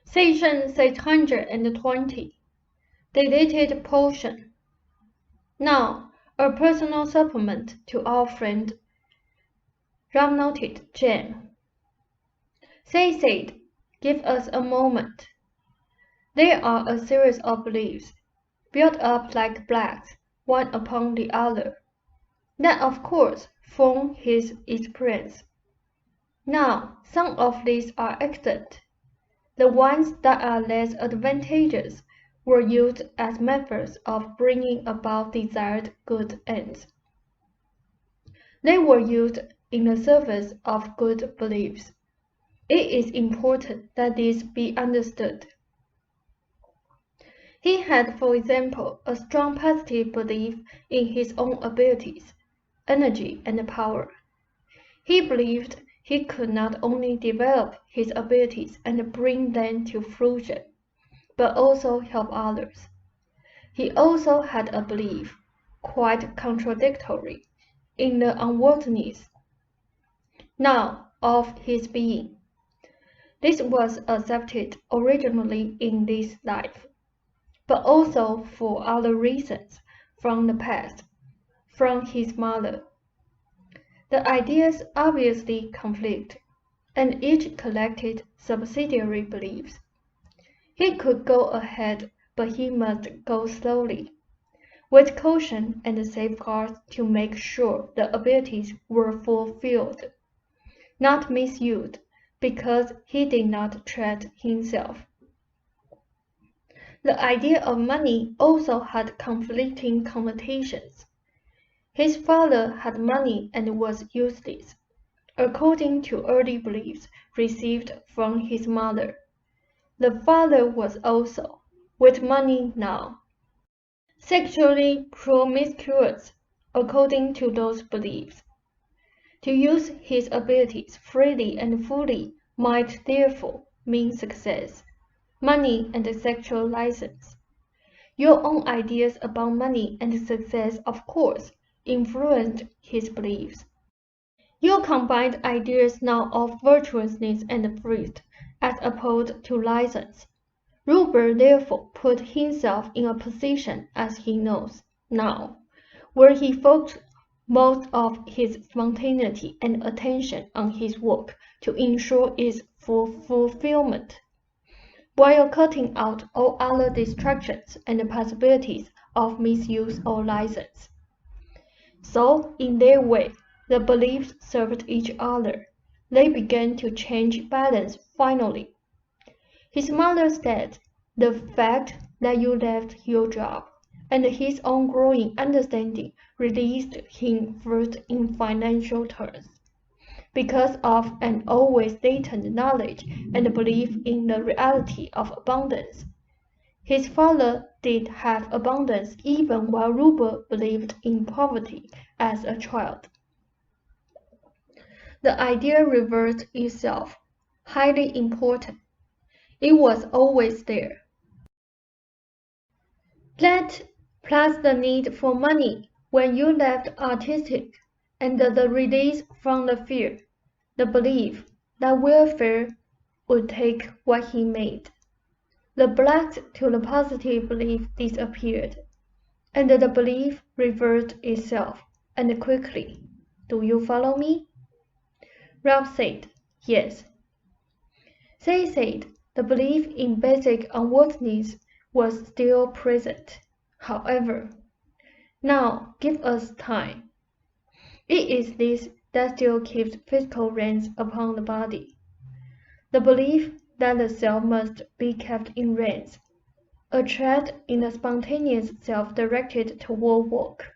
Section 620. Deleted portion. Now, a personal supplement to our friend Ramnoted Jam. They said, give us a moment. There are a series of beliefs, built up like blocks, one upon the other, that of course form his experience. Now, some of these are excellent. The ones that are less advantageous were used as methods of bringing about desired good ends. They were used in the service of good beliefs. It is important that this be understood. He had, for example, a strong positive belief in his own abilities, energy, and power. He believed he could not only develop his abilities and bring them to fruition, but also help others. He also had a belief, quite contradictory, in the unworthiness now of his being. This was accepted originally in this life, but also for other reasons from the past, from his mother. The ideas obviously conflict, and each collected subsidiary beliefs. He could go ahead, but he must go slowly, with caution and safeguards to make sure the abilities were fulfilled, not misused, because he did not tread himself. The idea of money also had conflicting connotations. His father had money and was useless, according to early beliefs received from his mother. The father was also, with money now, sexually promiscuous, according to those beliefs. To use his abilities freely and fully might therefore mean success, money, and sexual license. Your own ideas about money and success, of course, influenced his beliefs. Your combined ideas now of virtuousness and fruit, as opposed to license. Ruber therefore put himself in a position, as he knows now, where he focused most of his spontaneity and attention on his work to ensure its fulfillment, while cutting out all other distractions and possibilities of misuse or license. So, in their way, the beliefs served each other. They began to change balance finally. His mother said, the fact that you left your job and his own growing understanding released him first in financial terms, because of an always latent knowledge and belief in the reality of abundance. His father did have abundance even while Ruber believed in poverty as a child. The idea reversed itself, highly important. It was always there. That, plus the need for money when you left artistic, and the release from the fear, the belief that welfare would take what he made. The blocks to the positive belief disappeared, and the belief reversed itself, and quickly. Do you follow me? Ralph said, yes. They said the belief in basic unworthiness was still present. However, now give us time. It is this that still keeps physical reins upon the body. The belief that the self must be kept in reins, a tread in the spontaneous self directed toward work,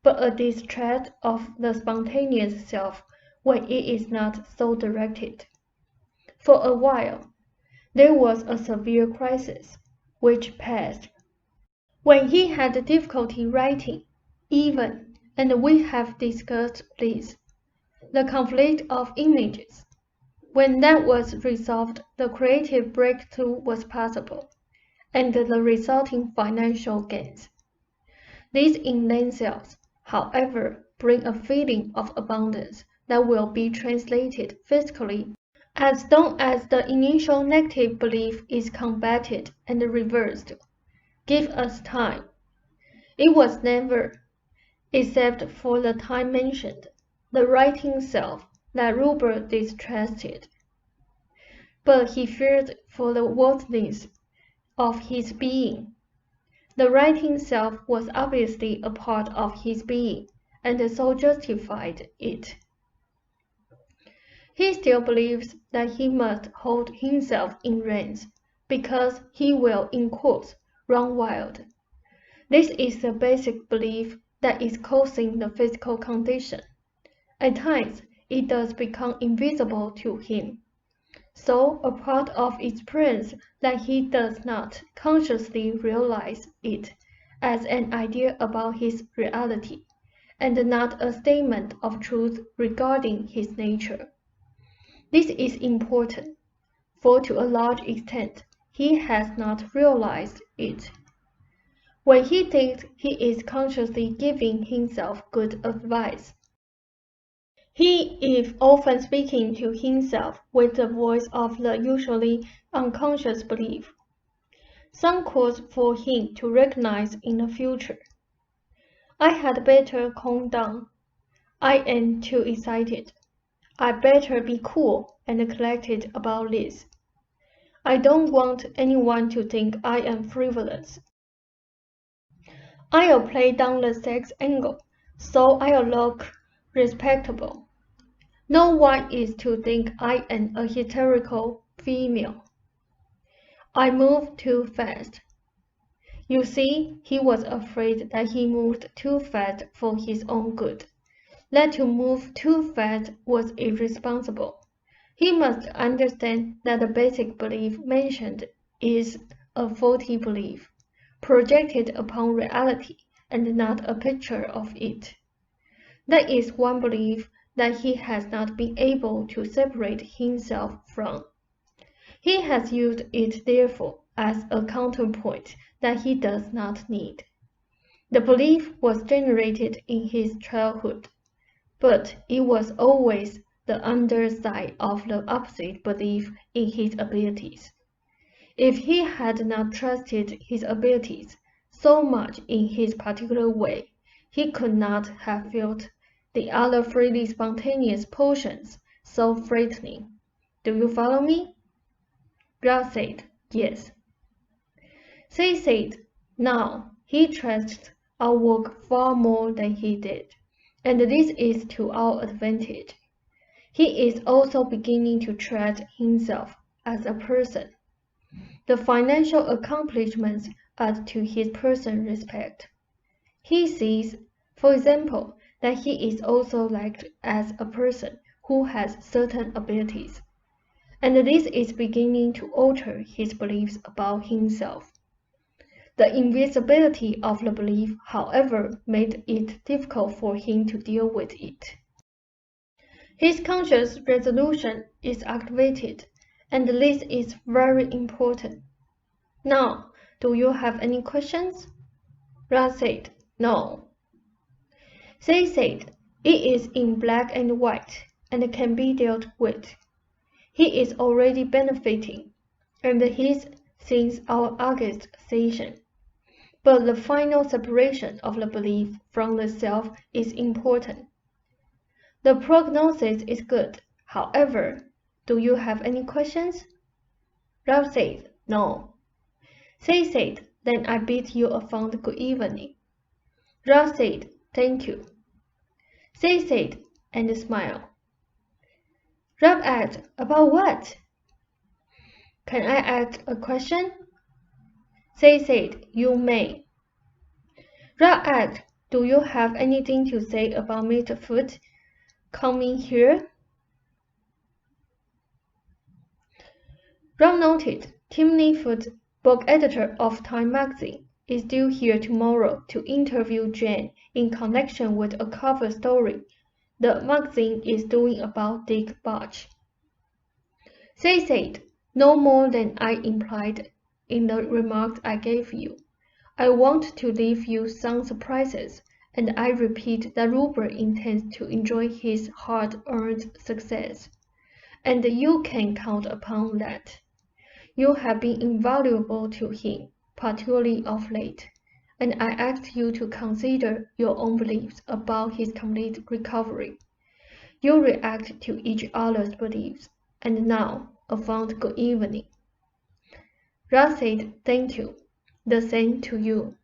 but a distrust of the spontaneous self when it is not so directed. For a while, there was a severe crisis, which passed. When he had difficulty writing, even, and we have discussed this, the conflict of images. When that was resolved, the creative breakthrough was possible, and the resulting financial gains. These in themselves, however, bring a feeling of abundance that will be translated physically As long as the initial negative belief is combated and reversed, give us time. It was never, except for the time mentioned, the writing self that Rupert distrusted. But he feared for the worthiness of his being. The writing self was obviously a part of his being, and so justified it. He still believes that he must hold himself in reins, because he will, in quotes, run wild. This is the basic belief that is causing the physical condition. At times, it does become invisible to him, so a part of experience that he does not consciously realize it as an idea about his reality, and not a statement of truth regarding his nature. This is important, for to a large extent, he has not realized it. When he thinks he is consciously giving himself good advice, he is often speaking to himself with the voice of the usually unconscious belief. Some quotes for him to recognize in the future. I had better calm down. I am too excited. I better be cool and collected about this. I don't want anyone to think I am frivolous. I'll play down the sex angle, so I'll look respectable. No one is to think I am a hysterical female. I move too fast. You see, he was afraid that he moved too fast for his own good. That to move too fast was irresponsible. He must understand that the basic belief mentioned is a faulty belief, projected upon reality, and not a picture of it. That is one belief that he has not been able to separate himself from. He has used it therefore as a counterpoint that he does not need. The belief was generated in his childhood, but it was always the underside of the opposite belief in his abilities. If he had not trusted his abilities so much in his particular way, he could not have felt the other freely spontaneous portions so frightening. Do you follow me? Ralph said, yes. Seth said, now he trusts our work far more than he did, and this is to our advantage. He is also beginning to trust himself as a person. The financial accomplishments add to his person respect. He sees, for example, that he is also liked as a person who has certain abilities, and this is beginning to alter his beliefs about himself. The invisibility of the belief, however, made it difficult for him to deal with it. His conscious resolution is activated, and this is very important. Now, do you have any questions? Ralph said, no. Seth said, it is in black and white, and can be dealt with. He is already benefiting, and his since our August session. But the final separation of the belief from the self is important. The prognosis is good. However, do you have any questions? Ralph said, no. Seth said, then I bid you a fond good evening. Ralph said, thank you. Seth said, and smiled. Ralph asked, about what? Can I ask a question? Seth said, you may. Ralph asked, do you have anything to say about Mr. Foote coming here? Ralph noted, Timothy Foote, book editor of Time magazine, is due here tomorrow to interview Jane in connection with a cover story the magazine is doing about Dick Barch. Seth said, no more than I implied in the remarks I gave you. I want to leave you some surprises, and I repeat that Rupert intends to enjoy his hard-earned success. and you can count upon that. You have been invaluable to him, particularly of late, and I ask you to consider your own beliefs about his complete recovery. You react to each other's beliefs, and now, a fond good evening. Russ said, "Thank you. The same to you."